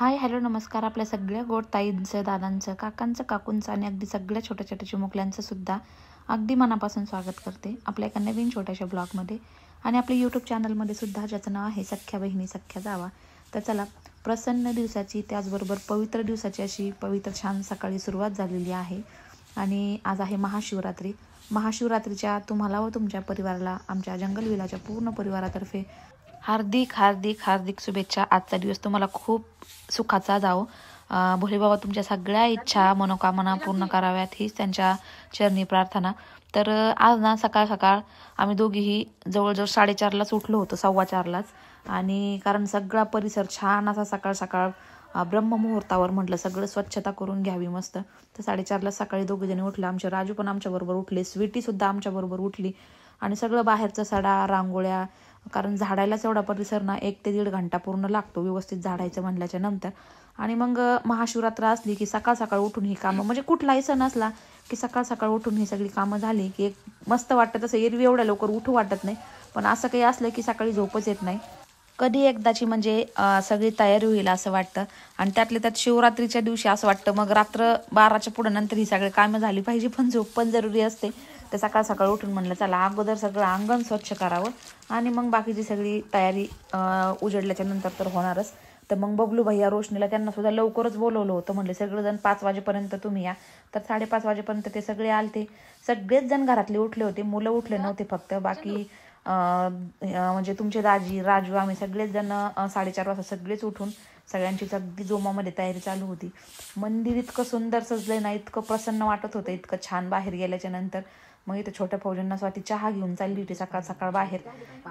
Hi hello नमस्कार. आपल्या सगळ्या गोड ताईंचं, दादांचं, काकांचं, काकूंचं आणि अगदी सगळ्या छोट्या छोट्या चिमुकल्यांचं सुद्धा अगदी मनापासून स्वागत करते आपल्या एका नवीन छोट्याशा ब्लॉगमध्ये आणि आपल्या यूट्यूब चॅनलमध्ये सुद्धा, ज्याचं नाव आहे सख्या बहिणी सख्या जावा. तर चला, प्रसन्न दिवसाची त्याचबरोबर पवित्र दिवसाची अशी पवित्र छान सकाळी सुरुवात झालेली आहे आणि आज आहे महाशिवरात्री. महाशिवरात्रीच्या तुम्हाला व तुमच्या परिवाराला आमच्या जंगल विलाच्या पूर्ण परिवारातर्फे हार्दिक हार्दिक हार्दिक शुभेच्छा. आजचा दिवस तुम्हाला खूप सुखाचा जाओ. भोले बाबा तुमच्या सगळ्या इच्छा मनोकामना पूर्ण कराव्यात हीच त्यांच्या चरणी प्रार्थना. तर आज ना सकाळ सकाळ आम्ही दोघीही जवळजवळ 4:30लाच उठलो होतो, 4:15लाच. आणि कारण सगळा परिसर छान असा सकाळ सकाळ ब्रह्ममुहूर्तावर म्हटलं सगळं स्वच्छता करून घ्यावी मस्त. तर 4:30ला सकाळी दोघीजणी उठलं. आमचे राजू पण आमच्याबरोबर उठले, स्वीटीसुद्धा आमच्याबरोबर उठली आणि सगळं बाहेरचं सडा रांगोळ्या, कारण झाडायलाच एवढा परिसर ना 1 ते 1.5 घंटा पूर्ण लागतो व्यवस्थित झाडायचं म्हणल्याच्या नंतर. आणि मग महाशिवरात्र असली की सकाळ सकाळ उठून ही कामं, म्हणजे कुठलाही सण असला की सकाळ सकाळ उठून ही सगळी कामं झाली की एक मस्त वाटतं. तसं एरवी एवढ्या लवकर उठू वाटत नाही, पण असं काही असलं की सकाळी झोपच येत नाही. कधी एकदाची म्हणजे सगळी तयारी होईल असं वाटतं. आणि त्यातल्या त्यात शिवरात्रीच्या दिवशी असं वाटतं मग रात्र 12च्या पुढे नंतर ही सगळी कामं झाली पाहिजे, पण झोप पण जरुरी असते. तर सकाळ सकाळ उठून म्हणलं चला अगोदर सगळं अंगण स्वच्छ करावं आणि मग बाकीची सगळी तयारी उजडल्याच्या नंतर तर होणारच. तर मग बबलू भैया रोशनीला त्यांना सुद्धा लवकरच बोलवलं होतं. म्हणले सगळेजण 5 वाजेपर्यंत तुम्ही या. तर 5:30 वाजेपर्यंत ते सगळे आलते. सगळेच जण घरातले उठले होते, मुलं उठले नव्हते फक्त. बाकी म्हणजे तुमचे दाजी राजू आम्ही सगळेच जण 4:30 वाजता सगळेच उठून सगळ्यांचीच अगदी जोमामध्ये तयारी चालू होती. मंदिर इतकं सुंदर सजलं ना, इतकं प्रसन्न वाटत होतं, इतकं छान बाहेर गेल्याच्या नंतर. मग इथं छोट्या फौजांना स्वाती चहा घेऊन चालली होती सकाळ सकाळ बाहेर.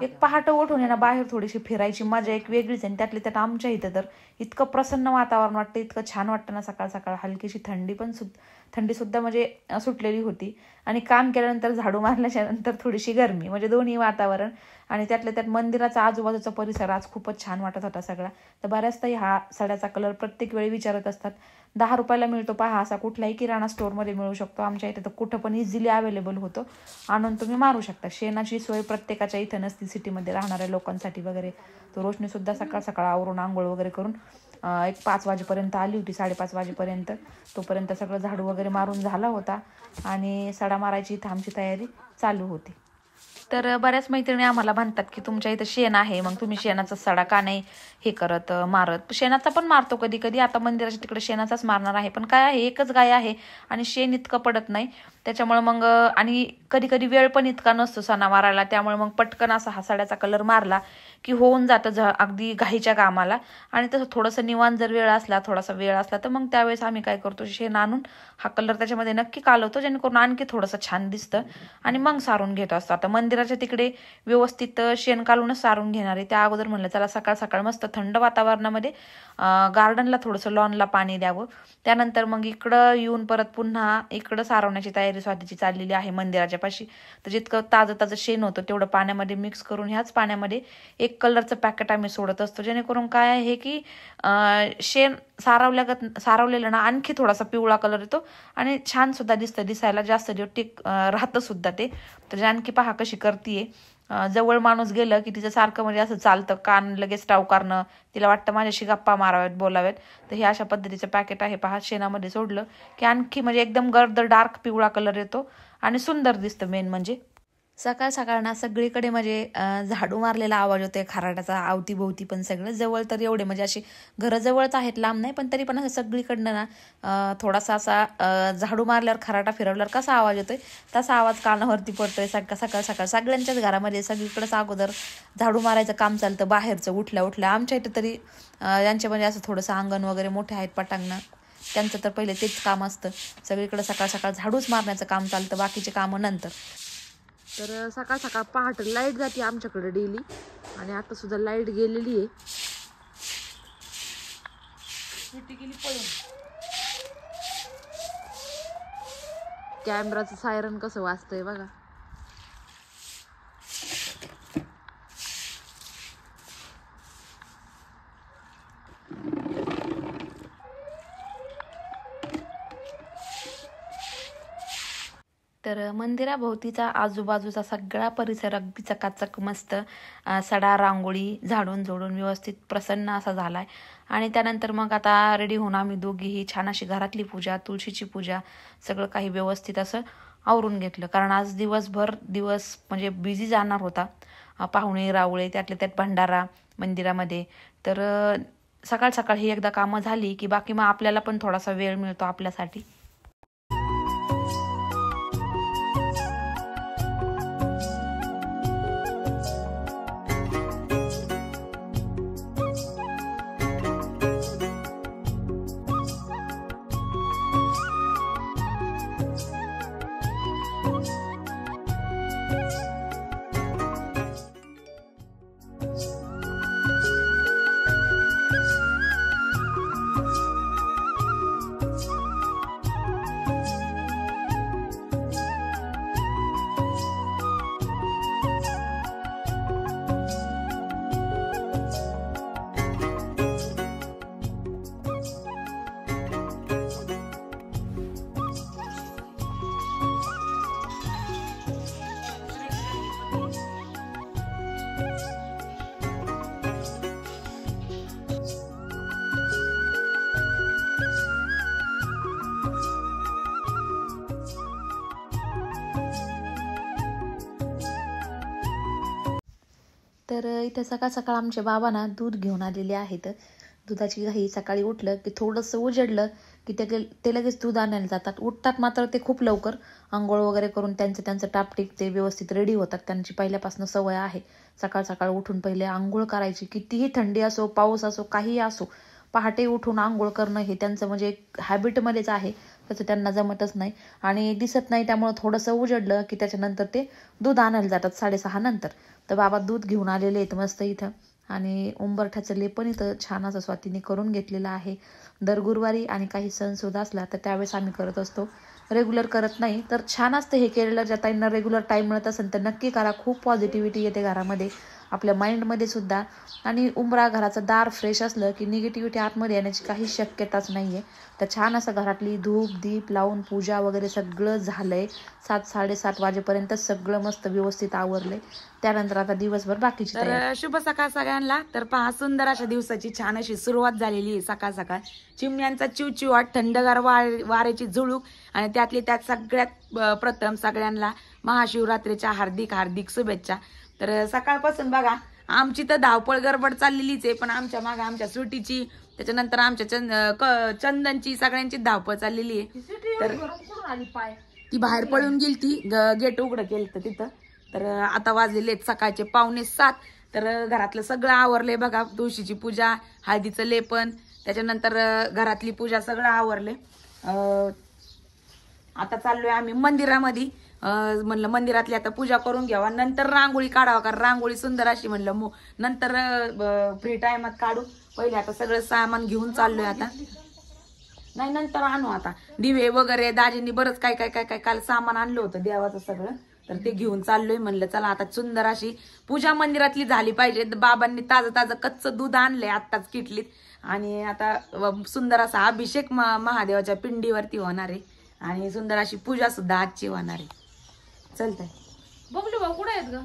एक पहाटे उठून आहे ना बाहेर थोडीशी फिरायची मजा एक वेगळीच आहे. त्यातल्या त्यात आमच्या इथं तर इतकं प्रसन्न वातावरण वाटतं, इतकं छान वाटतं ना सकाळ सकाळ. हलकीशी थंडीसुद्धा म्हणजे सुटलेली होती आणि काम केल्यानंतर झाडू मारल्याच्या नंतर थोडीशी गरमी, म्हणजे दोन्ही वातावरण. आणि त्यातल्या त्यात मंदिराचा आजूबाजूचा परिसर आज खूपच छान वाटत होता सगळा. तर बऱ्याचदा हा सड्याचा कलर प्रत्येक वेळी विचारत असतात. 10 रुपयाला मिळतो पहा, असा कुठलाही किराणा स्टोअरमध्ये मिळू शकतो. आमच्या इथे तर कुठं पण इझिली अवेलेबल होतो, आणून तुम्ही मारू शकता. शेणाची सोय प्रत्येकाच्या इथं नसती सिटीमध्ये राहणाऱ्या लोकांसाठी वगैरे. तर रोशनीसुद्धा सकाळ सकाळ आवरून आंघोळ वगैरे करून एक 5 वाजेपर्यंत आली होती, 5:30 वाजेपर्यंत. तोपर्यंत सगळं झाडू वगैरे मारून झाला होता आणि सडा मारायची इथं आमची तयारी चालू होती. तर बऱ्याच मैत्रिणी आम्हाला म्हणतात की तुमच्या इथं शेण आहे, मग तुम्ही शेणाचा सडा का नाही हे करत मारत. शेणाचा पण मारतो कधी कधी. आता मंदिराच्या तिकडे शेणाचाच मारणार आहे, पण काय आहे एकच गाय आहे आणि शेण इतकं पडत नाही त्याच्यामुळे मग. आणि कधी कधी वेळ पण इतका नसतो सणा मारायला, त्यामुळे मग पटकन असा हा सड्याचा कलर मारला की होऊन जातं अगदी घाईच्या कामाला. आणि तसं थोडंसं निवांत जर थोडासा वेळ असला तर मग त्यावेळेस आम्ही काय करतो, शेण आणून हा कलर त्याच्यामध्ये नक्की कालवतो, जेणेकरून आणखी थोडंसं छान दिसतं आणि मग सारून घेतो असतो. आता मंदिराच्या तिकडे व्यवस्थित शेण कालूनच सारून घेणार आहे. त्या अगोदर म्हणलं चला सकाळ सकाळ मस्त थंड वातावरणामध्ये गार्डनला थोडंसं लॉनला पाणी द्यावं. त्यानंतर मग इकडं येऊन परत पुन्हा इकडं सारवण्याची तयारी स्वातीची चाललेली आहे मंदिराच्या पाशी. तर जितकं ताजं ताजं शेण होतं तेवढं पाण्यामध्ये मिक्स करून ह्याच पाण्यामध्ये एक कलरचं पॅकेट आम्ही सोडत असतो, जेणेकरून काय आहे की शेण सारवलेलं ना आणखी थोडासा पिवळा कलर येतो आणि छान सुद्धा दिसतं, दिसायला जास्त दिवस राहतं सुद्धा ते. तर आणखी पहा कशी करतीये. जवळ माणूस गेलं की तिचं सारखं म्हणजे असं चालतं, कान लगेच टावकारणं, तिला वाटतं माझ्याशी गप्पा माराव्यात बोलाव्यात. तर हे अशा पद्धतीचं पॅकेट आहे पहा, शेणामध्ये सोडलं की आणखी म्हणजे एकदम गर्द डार्क पिवळा कलर येतो आणि सुंदर दिसतं. मेन म्हणजे सकाळ सकाळ ना सगळीकडे म्हणजे झाडू मारलेला आवाज होतोय खराट्याचा अवतीभोवती. पण सगळं जवळ तर एवढे म्हणजे अशी घरं जवळच आहेत, लांब नाही, पण तरी पण असं सगळीकडनं ना थोडासा असा झाडू मारल्यावर खराटा फिरवल्यावर कसा आवाज येतोय तसा आवाज कानावरती पडतोय. सकाळ सकाळ सगळ्यांच्याच घरामध्ये सगळीकडेच अगोदर झाडू मारायचं काम चालतं बाहेरचं उठल्या उठल्या. आमच्या इथं तरी यांच्या म्हणजे असं थोडंसं अंगण वगैरे मोठे आहेत पटांगणं, त्यांचं तर पहिले तेच काम असतं. सगळीकडे सकाळ सकाळ झाडूच मारण्याचं काम चालतं, बाकीचे कामं नंतर. तर सकाळ सकाळ पहाटे लाईट जाते आमच्याकडे डेली आणि आता सुद्धा लाईट गेलेली आहे. गेली पळून. कॅमेराचं सायरन कसं वाजतंय बघा. तर तर मंदिराभोवतीचा आजूबाजूचा सगळा परिसर अगदी चकाचक मस्त सडा रांगोळी झाडून झोडून व्यवस्थित प्रसन्न असा झालाय. आणि त्यानंतर मग आता रेडी होऊन आम्ही दोघीही छान अशी घरातली पूजा, तुळशीची पूजा सगळं काही व्यवस्थित असं आवरून घेतलं. कारण आज दिवसभर दिवस म्हणजे बिझी जाणार होता. पाहुणे रावळे त्यातल्या त्यात भंडारा मंदिरामध्ये. तर सकाळ सकाळ ही एकदा कामं झाली की बाकी मग आपल्याला पण थोडासा वेळ मिळतो आपल्यासाठी. तर इथे सकाळ सकाळ आमचे बाबा ना दूध घेऊन आलेले आहेत. दुधाची घाई, सकाळी उठलं की थोडंसं उजेडलं की ते लगेच दूध आणायला जातात. उठतात मात्र ते खूप लवकर, आंघोळ वगैरे करून त्यांचं टापटीप ते व्यवस्थित रेडी होतात. त्यांची पहिल्यापासून सवय आहे सकाळ सकाळ उठून पहिले आंघोळ करायची. कितीही थंडी असो, पाऊस असो, काहीही असो, पहाटे उठून आंघोळ करणं हे त्यांचं म्हणजे एक हॅबिटमध्येच आहे. तसं त्यांना जमतच नाही आणि दिसत नाही, त्यामुळं थोडंसं उजडलं की त्याच्यानंतर ते दूध आणायला जातात 6:30 नंतर. तर बाबा दूध घेऊन आलेले आहेत मस्त इथं. आणि उंबरठ्याचं लेपन इथं छान असं स्वातीने करून घेतलेलं आहे. दर गुरुवारी आणि काही सणसुद्धा असला तर त्यावेळेस आम्ही करत असतो, रेग्युलर करत नाही. तर छान असतं हे केलेलं. ज्या ताईंना रेग्युलर टाईम मिळत असेल तर नक्की करा. खूप पॉझिटिव्हिटी येते घरामध्ये, आपल्या माइंडमध्ये सुद्धा. आणि उंबरा घराचं दार फ्रेश असलं की निगेटिव्हिटी आतमध्ये येण्याची काही शक्यताच नाही आहे. तर छान असं घरातली धूप दीप लावून पूजा वगैरे सगळं झालंय. 7-7:30 वाजेपर्यंत सगळं मस्त व्यवस्थित आवरलंय. त्यानंतर आता दिवसभर बाकीची तयारी. तर शुभ सकाळ सगळ्यांना. तर पहा, सुंदर अशा दिवसाची छान अशी सुरुवात झालेली आहे. सकाळ सकाळ चिमण्यांचा चिवचिवाट, थंडगार वाऱ्याची झुळूक आणि त्यातली त्यात सगळ्यात प्रथम सगळ्यांना महाशिवरात्रीच्या हार्दिक हार्दिक शुभेच्छा. तर सकाळपासून बघा आमची तर धावपळ गडबड चाललेलीच आहे, पण आमच्या मागे आमच्या सुटीची, त्याच्यानंतर आमच्या चंदनची, सगळ्यांची धावपळ चाललेली आहे. तर ती बाहेर पळून गेली, ती गेट उघडं केलं तिथं. तर आता वाजलेले सकाळचे 6:45. तर घरातलं सगळं आवरलंय बघा. तुळशीची पूजा, हळदीचं लेपन, त्याच्यानंतर घरातली पूजा सगळं आवरले. आता चाललोय आम्ही मंदिरामध्ये. म्हणलं मंदिरातली आता पूजा करून घ्यावा, नंतर रांगोळी काढावा, कारण रांगोळी सुंदर अशी म्हणलं नंतर फ्री टाइमात काढू. पहिले आता सगळं सामान घेऊन चाललोय. आता नाही, नंतर आणू. आता दिवे वगैरे दाजींनी बरंच काय काय काय काय काल सामान आणलं होतं देवाचं सगळं, तर ते घेऊन चाललोय. म्हणलं चला आता सुंदर अशी पूजा मंदिरातली झाली पाहिजे. बाबांनी ताजं कच्चं दूध आणलंय आत्ताच किटलीत, आणि आता सुंदर असा अभिषेक महादेवाच्या पिंडीवरती होणार आहे आणि सुंदर अशी पूजा सुद्धा आजची होणार आहे. चलतंय. बबलू भाऊ कुठे आहेत ग?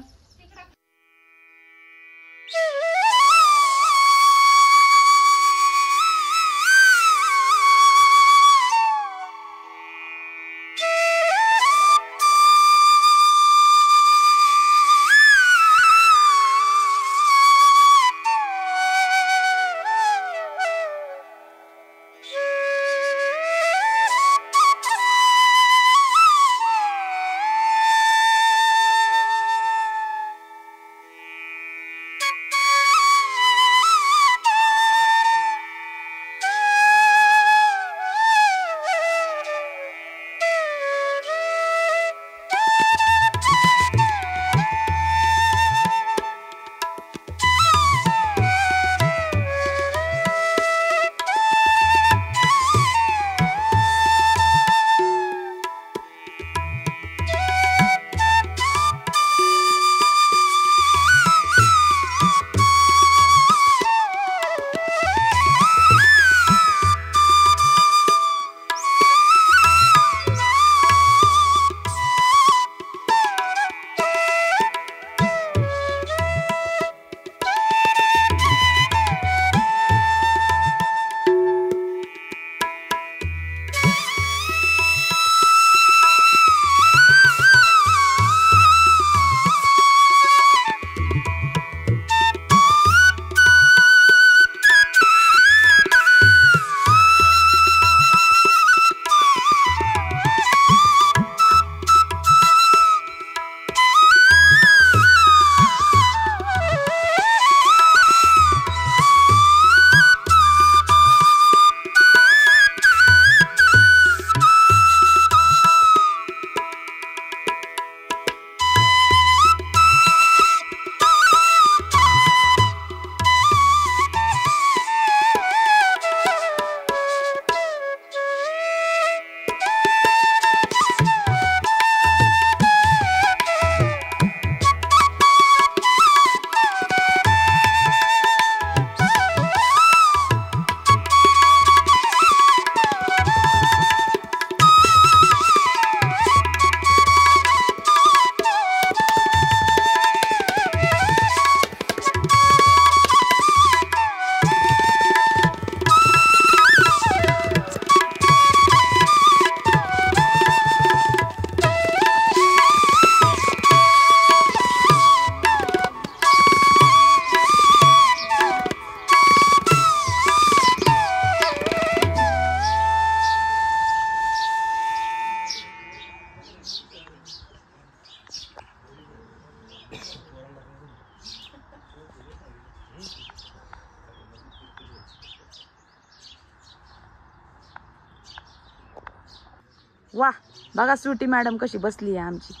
वा बघा सुटी मॅडम कशी बसली आहे आमची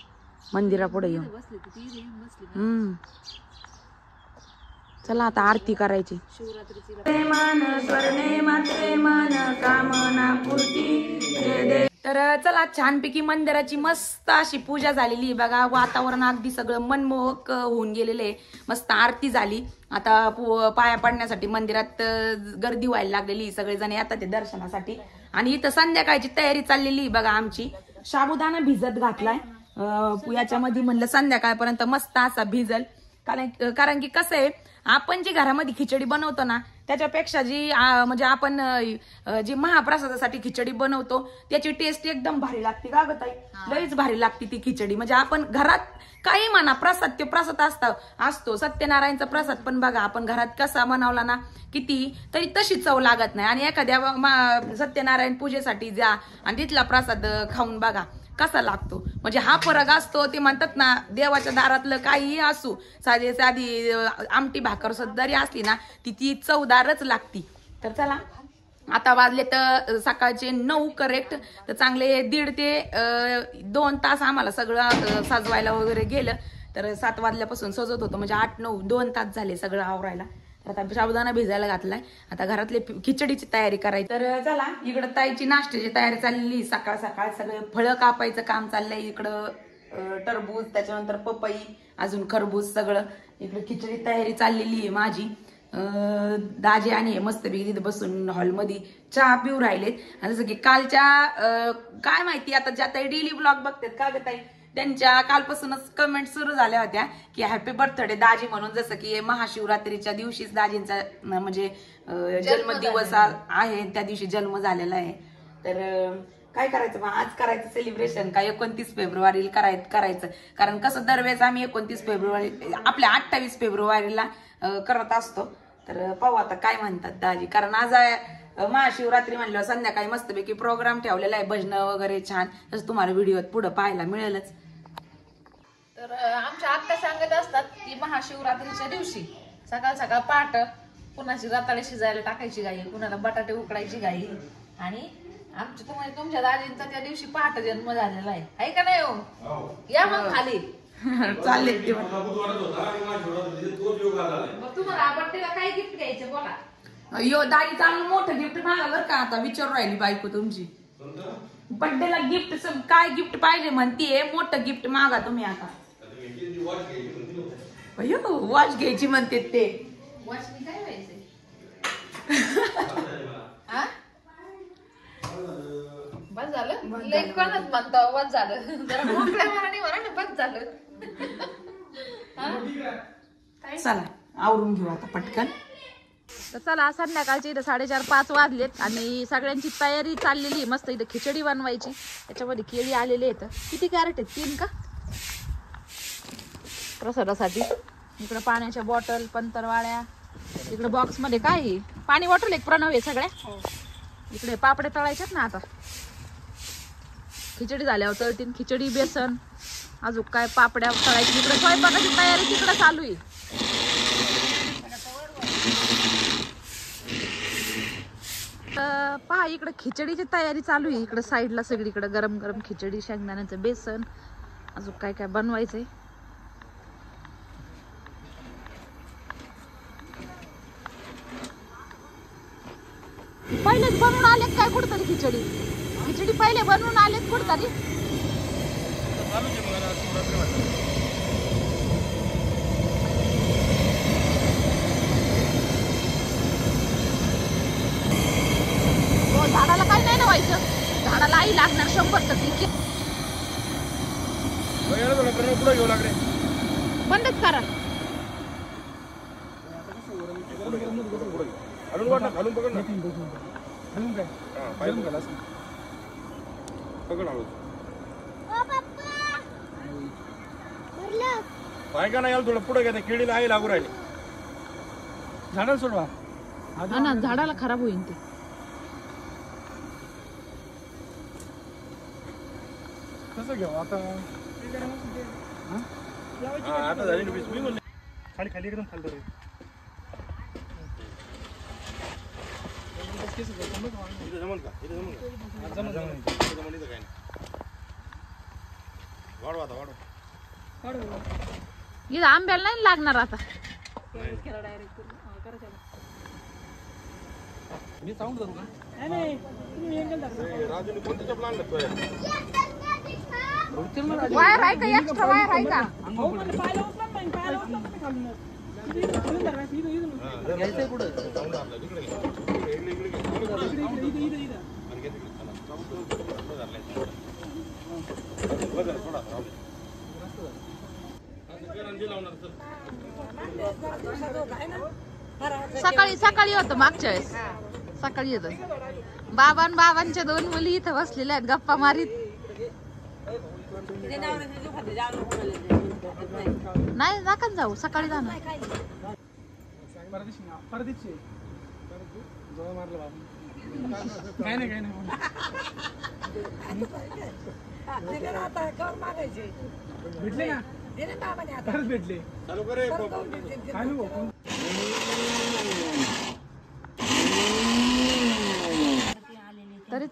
मंदिरापुढे येऊन. चला आता आरती करायची. तर चला छानपैकी मंदिराची मस्त अशी पूजा झालेली बघा. वातावरण अगदी सगळं मनमोहक होऊन गेलेलं आहे. मस्त आरती झाली. आता पाया पडण्यासाठी मंदिरात गर्दी व्हायला लागलेली. सगळेजण येतात ते दर्शनासाठी. आणि इथं संध्याकाळची तयारी चाललेली बघा आमची. साबुदाणा भिजत घातलाय याच्यामध्ये. म्हणलं संध्याकाळपर्यंत मस्त असा भिजल. कारण की कसं आहे आपण जी घरामध्ये खिचडी बनवतो ना त्याच्यापेक्षा जी म्हणजे आपण जी महाप्रसादासाठी खिचडी बनवतो त्याची टेस्ट एकदम भारी लागते का ग ताई. लईच भारी लागते ती खिचडी. म्हणजे आपण घरात काही म्हणा प्रसाद ते प्रसाद असतो. सत्यनारायणचा प्रसाद पण बघा आपण घरात कसा बनवला ना किती तरी तशी चव लागत नाही. आणि एखाद्या सत्यनारायण पूजेसाठी जा आणि तिथला प्रसाद खाऊन बघा कसा लागतो. म्हणजे हा फरक असतो. ते म्हणतात ना देवाच्या दारातलं काहीही असू साधी आमटी भाकर जरी असली ना ती चवदारच लागती. तर चला आता वाजले तर सकाळचे 9 करेक्ट. तर चांगले 1.5 ते 2 तास आम्हाला सगळं सजवायला वगैरे गेलं. तर 7 वाजल्यापासून सजवत होतो म्हणजे 8-9 2 तास झाले सगळं आवरायला. तर आता साबुदाणा भिजायला घातलाय. आता घरातले खिचडीची तयारी करायची. तर चला इकडं ताईची नाश्त्याची तयारी चाललेली. सकाळ सकाळ सगळे फळं कापायचं काम चाललंय. इकडं टरबूज त्याच्यानंतर पपई अजून खरबूज सगळं. इकडे खिचडी तयारी चाललेली आहे माझी. दाजी आणि मस्तपैकी तिथे बसून हॉलमध्ये चहा पिऊ राहिलेत. आणि जसं की कालच्या काय माहिती आता ज्या ताई डेली ब्लॉग बघतात का ग ताई त्यांच्या कालपासूनच कमेंट सुरू झाल्या होत्या की हॅपी बर्थडे दाजी म्हणून. जसं की महाशिवरात्रीच्या दिवशीच दाजींचा म्हणजे जन्मदिवस आहे. त्या दिवशी जन्म झालेला आहे. तर काय करायचं मग आज करायचं सेलिब्रेशन का 29 फेब्रुवारीला करायचं. कारण कसं दरवेळेस आम्ही 29 फेब्रुवारी आपल्या 28 फेब्रुवारीला करत असतो. तर पाहू आता काय म्हणतात दाजी. कारण आज महाशिवरात्री म्हणल्यावर संध्याकाळी मस्तपैकी प्रोग्राम ठेवलेला आहे भजनं वगैरे छान. तसं तुम्हाला व्हिडिओत पुढे पाहायला मिळेलच. तर आमच्या आत्या सांगत असतात की महाशिवरात्रीच्या दिवशी सकाळ सकाळ पहाट कुणाची रताळे शिजायला टाकायची गाई, कुणाला बटाटे उकडायची गाई. आणि तुमच्या दाजींचा त्या दिवशी पहाट जन्म झालेला आहे का नाही हो. या मग खाली चालेल. तुम्हाला बर्थडेला काय गिफ्ट घ्यायचं बोला. यो दाजी चांगलं मोठं गिफ्ट मागा बरं का. आता विचारू राहिली बायको तुमची बर्थडेला गिफ्ट काय गिफ्ट पाहिजे म्हणतीये. मोठं गिफ्ट मागा तुम्ही. आता वॉच घ्यायची म्हणते ते. वॉचनी काय व्हायचंय बस झालं. लेखनच म्हणतो बस झालं. जरा मोकळ्या मनाने म्हणा ना बस झालं. चला आवरून घेऊ आता पटकन. तर चला संध्याकाळचे इथं 4:30-5 वाजलेत आणि सगळ्यांची तयारी चाललेली. मस्त इथं खिचडी बनवायची. त्याच्यामध्ये केळी आलेले आहेत. किती कॅरेट आहेत 3 का प्रसादासाठी. इकडं पाण्याच्या बॉटल पंतरवाळ्या. इकडे बॉक्स मध्ये काय पाणी बॉटल एक प्रणव आहे सगळ्या. इकडे पापडे तळायच्यात ना आता. खिचडी झाल्यावर तळतीन. खिचडी बेसन अजून काय पापड्या तळायची. इकडे स्वयंपाकाची तयारी तिकडे चालू आहे. पहा इकडे खिचडीची तयारी चालू आहे. इकडे साईडला सगळीकडे गरम गरम खिचडी शेंगदाण्याचं बेसन अजून काय काय बनवायचंय. पहिलेच बनवून आलेत काय कुठतरी खिचडी पहिले बनवून आलेत कुठतरी. झाडाला काय नाही ना व्हायचं. झाडाला आई लागणार 100%. बंदच करा. पाय का नाही याला थोडं पुढे घ्या. किडीला आई लागू राहिली. झाडाला सोडवा. हा ना झाडाला खराब होईल ते. कसं घेऊ आता. आता झाली मी बोलले खाली खाली एकदम खाली रे. जमल का. इथं आंब्याला नाही लागणार आता. मी साऊंड धरू का? राजूने कोणत्या प्लॅन लागतोय? वायर आहे का? एक्स्ट्रा वायर आहे का? सकाळी सकाळी होतं मागच्या वेळेस. सकाळी येत बाबांच्या 2 मुली इथं बसलेल्या आहेत गप्पा मारीत. नाही नका जाऊ, सकाळी जाणार. भेटले तरी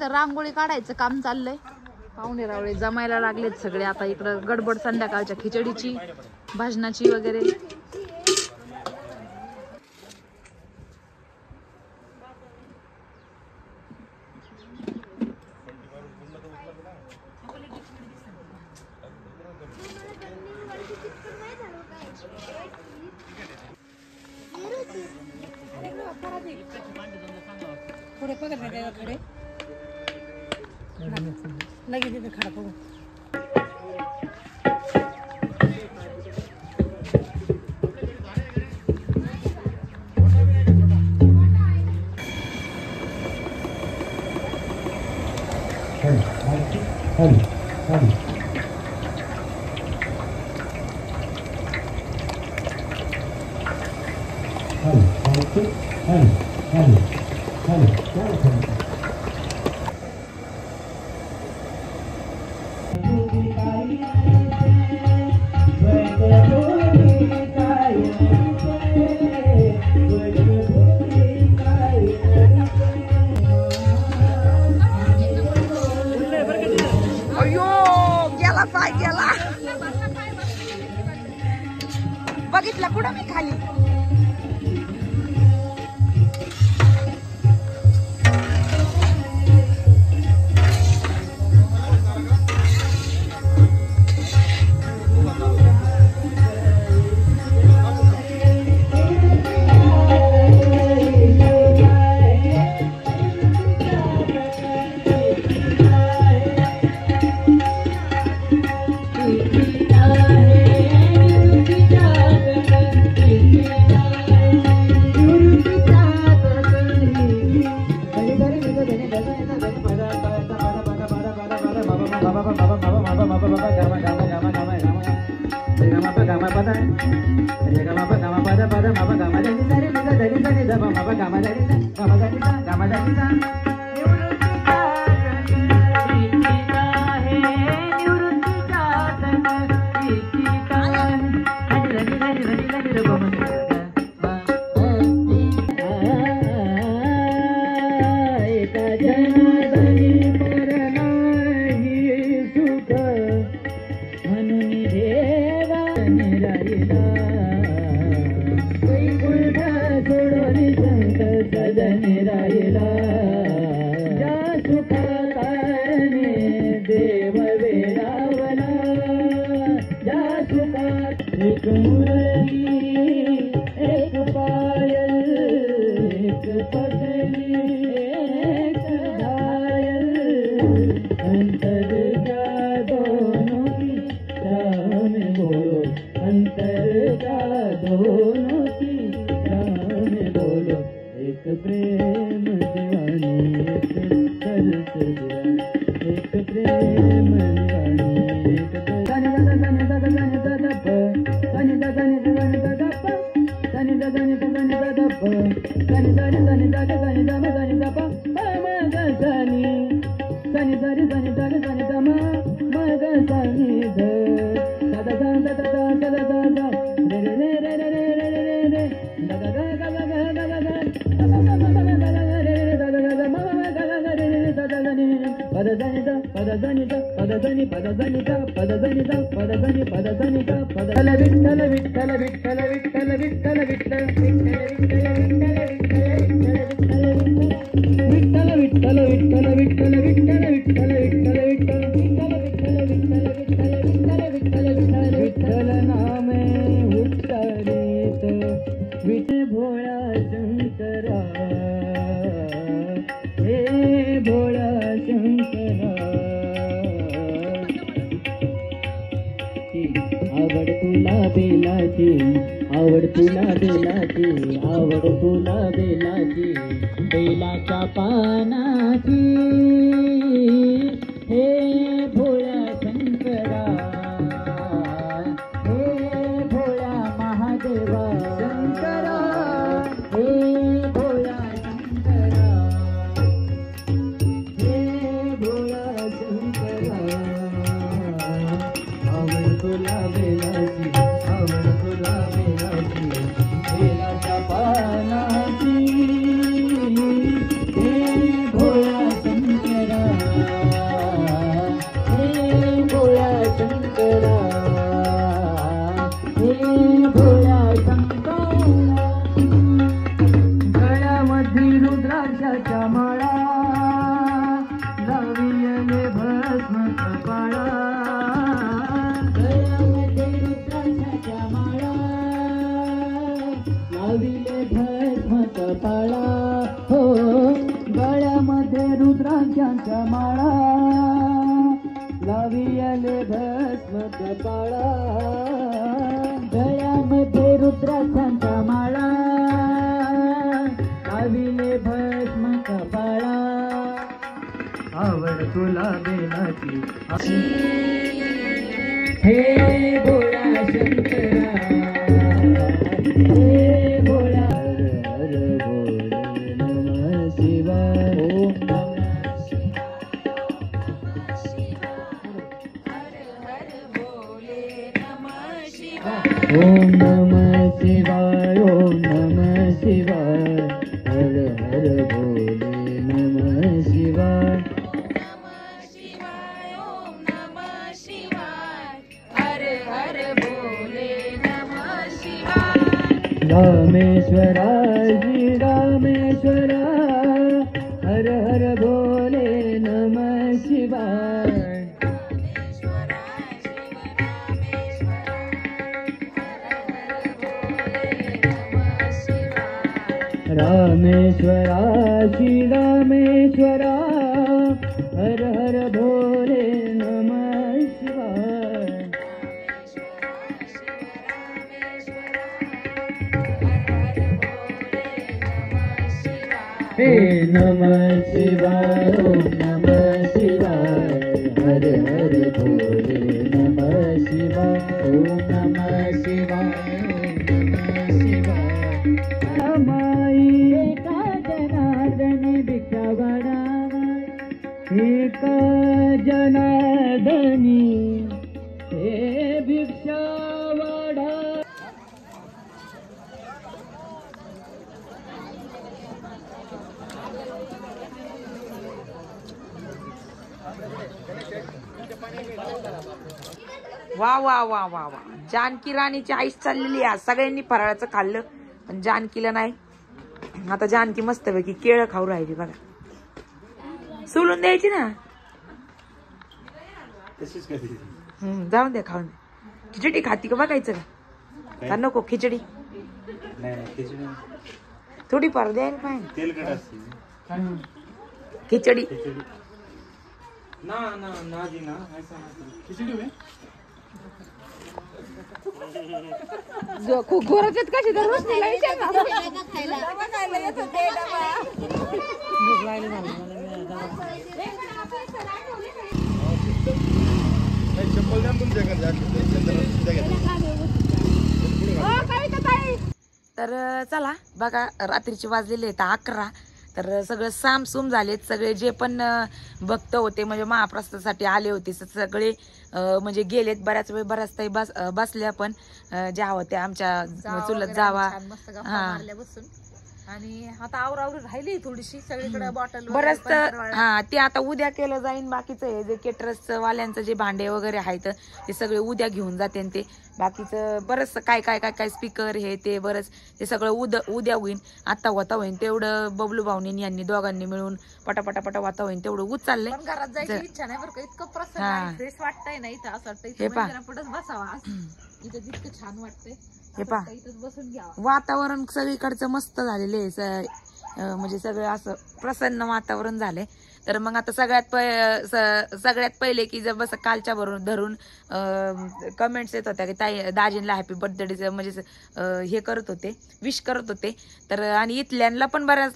तर रांगोळी काढायचं काम चाललंय. पाहुणे रावळे जमायला लागलेत सगळे. आता इकडं गडबड संध्याकाळच्या खिचडीची, भाजनाची वगैरे. पुढे पकडले त्याच्याकडे लगेच तिथे खडा बघू. बघितला कुठं मी खाली. Dani पदजनी द पदजनी पदजनी द पदजनी द पदजनी पदजनी द पदल विठ्ठल विठ्ठल विठ्ठल विठ्ठल विठ्ठल विठ्ठल विठ्ठल विठ्ठल विठ्ठल विठ्ठल विठ्ठल विठ्ठल विठ्ठल विठ्ठल नाम उच्चारित विठ्ठल भोळा शंकरा हे भोळा शंकरा आवड तुला बेलाची आवड तुला बेलाची आवड तुला बेलाची बेलाच्या पानाची हे भोळा शंकरा हे भोळा महादेवा शंकरा हे भोळा शंकरा हे भोळा शंकरा आवड तुला बेलाची आवड तुला बेलाची बेलाच्या पानाची हे भोळा शंकरा हे भोळा शंकरा हे भोळा शंकरा गळ्यामध्ये रुद्राक्षाच्या माळा लाविले भस्म कपाळा गळ्यामध्ये रुद्राक्षाच्या माळा लाविले भस्म कपाळा हो गळ्यामध्ये रुद्राक्षाच्या माळा लाविले भस्म कपाळा गळ्यामध्ये रुद्राक्षाच्या माळा लाविले भस्म कपाळा आवड तुला बेलाची हे भोळा शंकरा हे भोळा हर भोले नमः शिवाय ओम नमः शिवाय ओम नमः शिवाय हर हर भोले नमः शिवाय रामेश्वरा श्री रामेश्वरा हर हर भोले नमः शिवाय रामेश्वरा श्री रामेश्वरा हर हर भोले नमः शिवाय हे नमः शिवाय ओम नमः शिवाय हर हर भोले नमः शिवाय ओम नमः शिवाय ओम नमः शिवाय माई एका जनार्दन भिक्षा एका जनार्दनी हे भिक्षा वाढा वा वा वा वा वा जानकी राणीची आईस चाललेली आहे. सगळ्यांनी फराळाचं खाल्लं पण जानकीला नाही. आता जानकी मस्तपैकी केळं खाऊ राहिली बघा. सोलून द्यायची ना. जाऊन द्या खाऊन. खिचडी खाती का बघायचं का नको खिचडी थोडी फार द्यायला पाहिजे. खिचडी ना ना ना जी ना ऐसा खिचड़ी में घोराच्यात कशी दररोज तिला विचार तर चला बघा रात्रीचे वाजलेले आहेत 11. तर सगळं सामसूम झालेत. सगळे जे पण भक्त होते म्हणजे महाप्रसादासाठी आले होते सगळे म्हणजे गेलेत. बऱ्याच वेळ बऱ्याच ताई बसल्या पण ज्या होत्या आमच्या चुलत जावा. हा आणि आता आवरावरी राहिली थोडीशी सगळीकडे बॉटल बरंच हा ते आता उद्या केलं जाईन. बाकीचं हे जे केटरस वाल्यांचं जे भांडे वगैरे आहेत ते सगळे उद्या घेऊन जाते. ते बाकीचं बरंच काय काय काय काय स्पीकर हे ते बरंच ते सगळं उद्या होईन. आता होता होईन तेवढं बबलू भाऊनी यांनी दोघांनी मिळून पटापटा वाता होईन तेवढं चाललंय. घरात जायची इच्छा नाही बरं का, इतकं प्रसन्न फ्रेश वाटतंय ना इथं. असं वाटतंय पुढेच बसावा, इथं जितकं छान वाटतंय. हे पहा बसून घ्यावं. वातावरण सगळीकडचं मस्त झालेलं आहे. म्हणजे सगळं असं प्रसन्न वातावरण झालंय. तर मग आता सगळ्यात पहिले की जर बस कालच्या धरून कमेंट्स येत होत्या की ताई दाजींला हॅपी बर्थडे म्हणजे हे करत होते, विश करत होते. तर आणि इथल्यांना पण बऱ्याच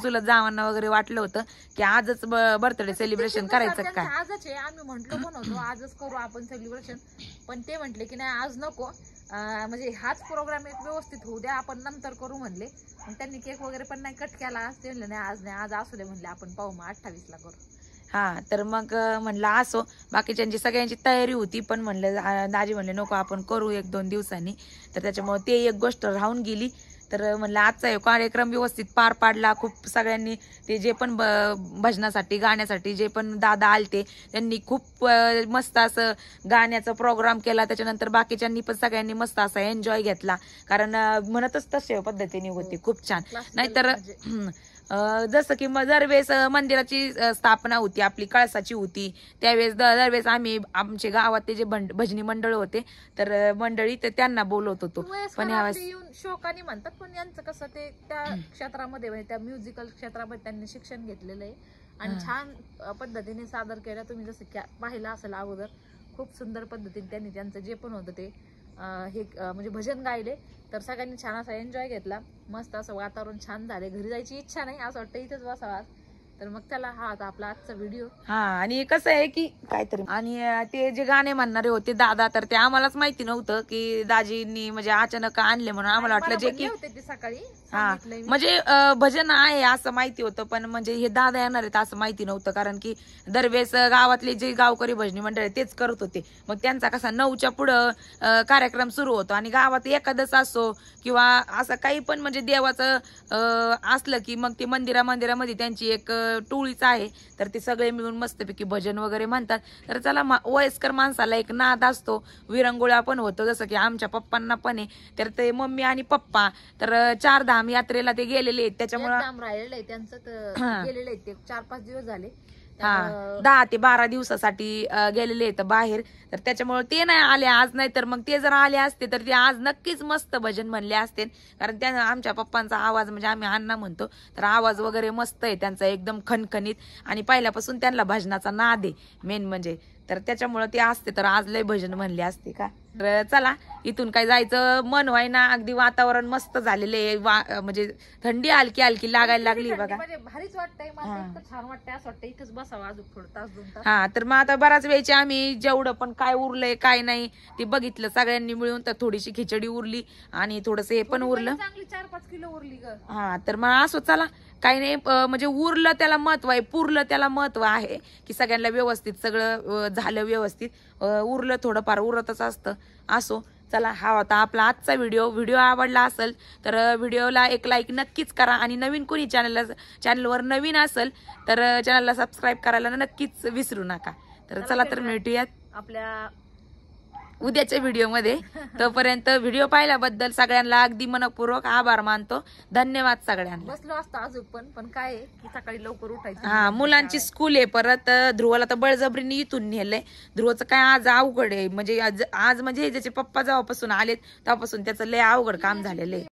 चुलत जावांना वगैरे वाटलं होतं की आजच बर्थडे सेलिब्रेशन करायचं काय. आजच आहे, आम्ही म्हंटलो पण होतो आजच करू आपण सेलिब्रेशन, पण ते म्हटले की नाही आज नको, म्हणजे हाच प्रोग्राम एक व्यवस्थित होऊ द्या, आपण नंतर करू म्हणले. मग त्यांनी केक वगैरे पण नाही कट केला. ते म्हणले नाही आज असू दे म्हणले, आपण पाहू मग 28 ला करू. हा तर मग म्हणलं असो, बाकीच्यांची सगळ्यांची तयारी होती पण म्हणलं दाजी म्हणले नको आपण करू 1-2 दिवसांनी. तर त्याच्यामुळे ते एक गोष्ट राहून गेली. तर म्हणलं आजचा कार्यक्रम व्यवस्थित पार पाडला. खूप सगळ्यांनी ते जे पण भजनासाठी गाण्यासाठी जे पण दादा आलते त्यांनी खूप मस्त असं गाण्याचा प्रोग्राम केला. त्याच्यानंतर बाकीच्यांनी पण सगळ्यांनी मस्त असा एन्जॉय घेतला, कारण म्हणतच तशा पद्धतीने होती खूप छान. नाहीतर जसं की दरवेळेस मंदिराची स्थापना होती आपली कळसाची होती त्यावेळेस दरवेळेस आम्ही आमचे गावात ते जे भजनी मंडळ होते तर मंडळी तर त्यांना बोलवत होतो. पण यावेळेस शोकानी म्हणतात, पण यांचं कसं ते त्या क्षेत्रामध्ये म्हणजे त्या म्युझिकल क्षेत्रामध्ये त्यांनी शिक्षण घेतलेलं आहे आणि छान पद्धतीने सादर केलं. तुम्ही जसं पाहिलं असेल अगोदर, खूप सुंदर पद्धतीने त्यांनी त्यांचं जे पण होतं ते हे म्हणजे भजन गायले. तर सगळ्यांनी छान असा एन्जॉय घेतला. मस्त असं वातावरण छान झाले. घरी जायची इच्छा नाही, असं वाटतं इथेच बसावा. तर मग त्याला हा आता आपला आजचा व्हिडिओ. हा आणि कसं आहे की काहीतरी आणि ते जे गाणे म्हणणारे होते दादा, तर ते आम्हालाच माहिती नव्हतं की दाजींनी म्हणजे अचानक आणले म्हणून. आम्हाला वाटलं जे की सकाळी हा म्हणजे भजन आहे असं माहिती होतं, पण म्हणजे हे दादा येणार आहेत असं माहिती नव्हतं. कारण की दरवेळेस गावातले जे गावकरी भजनी मंडळ तेच करत होते. मग त्यांचा कसा 9च्या पुढं कार्यक्रम सुरू होतो आणि गावात एखादच असो किंवा असं काही पण म्हणजे देवाचं असलं की मग ते मंदिरामध्ये त्यांची एक टोळीच आहे. तर ते सगळे मिळून मस्तपैकी भजन वगैरे म्हणतात. तर चला वयस्कर माणसाला एक नाद असतो, विरंगुळा पण होतो. जसं की आमच्या पप्पांना पण आहे. तर ते मम्मी आणि पप्पा तर 4 धाम यात्रेला ते गेलेले आहेत. त्याच्यामुळे राहिलेलं आहे त्यांचं, तर गेलेले आहेत ते 4-5 दिवस झाले. 10 ते 12 दिवसासाठी गेलेले आहेत बाहेर. तर त्याच्यामुळे ते नाही आले आज. नाही तर मग ते जर आले असते तर ते आज नक्कीच मस्त भजन म्हणले असते. कारण त्या आमच्या पप्पांचा आवाज म्हणजे आम्ही अण्णा म्हणतो, तर आवाज वगैरे मस्त आहे त्यांचा, एकदम खणखणीत. आणि पहिल्यापासून त्यांना भजनाचा नाद आहे मेन म्हणजे. तर त्याच्यामुळे ते असते तर आज लय भजन म्हणले असते का. तर चला इथून काय जायचं मन व्हायना. अगदी वातावरण मस्त झालेले, म्हणजे थंडी हलकी लागायला लागली बघा. भारीच वाटतंय, छान वाटतंय. असं वाटतं इथंच बसावं अजून थोडं तास-2 तास. हा तर मग आता बराच वेळची आम्ही जेवढं पण काय उरलंय काय नाही ते बघितलं सगळ्यांनी मिळून. तर थोडीशी खिचडी उरली आणि थोडस हे पण उरलं, चांगली 4-5 किलो उरली ग. हा तर मग असो चला काही नाही. म्हणजे उरलं त्याला महत्व आहे, पुरलं त्याला महत्व आहे की सगळ्यांना व्यवस्थित सगळं झालं व्यवस्थित. उरलं थोडंफार उरतच असतं. असो चला हा होता आपला आजचा व्हिडिओ आवडला असेल तर व्हिडिओला एक लाईक नक्कीच करा. आणि नवीन कोणी चॅनलवर नवीन असेल तर चॅनलला सबस्क्राईब करायला नक्कीच विसरू नका. तर चला तर भेटूयात आपल्या उद्याच्या व्हिडिओमध्ये. तोपर्यंत व्हिडिओ पाहिल्याबद्दल सगळ्यांना अगदी मनपूर्वक आभार मानतो. धन्यवाद सगळ्यांना. बसलो असतो अजून पण काय की सकाळी लवकर उठायचं. हा मुलांची स्कूल आहे परत. ध्रुवाला तर बळजबरीने इथून नेलंय. ध्रुवचं काय आज अवघड आहे, म्हणजे आज म्हणजे ज्याचे पप्पा जेव्हापासून आलेत तेव्हापासून त्याचं लय अवघड काम झालेलं आहे.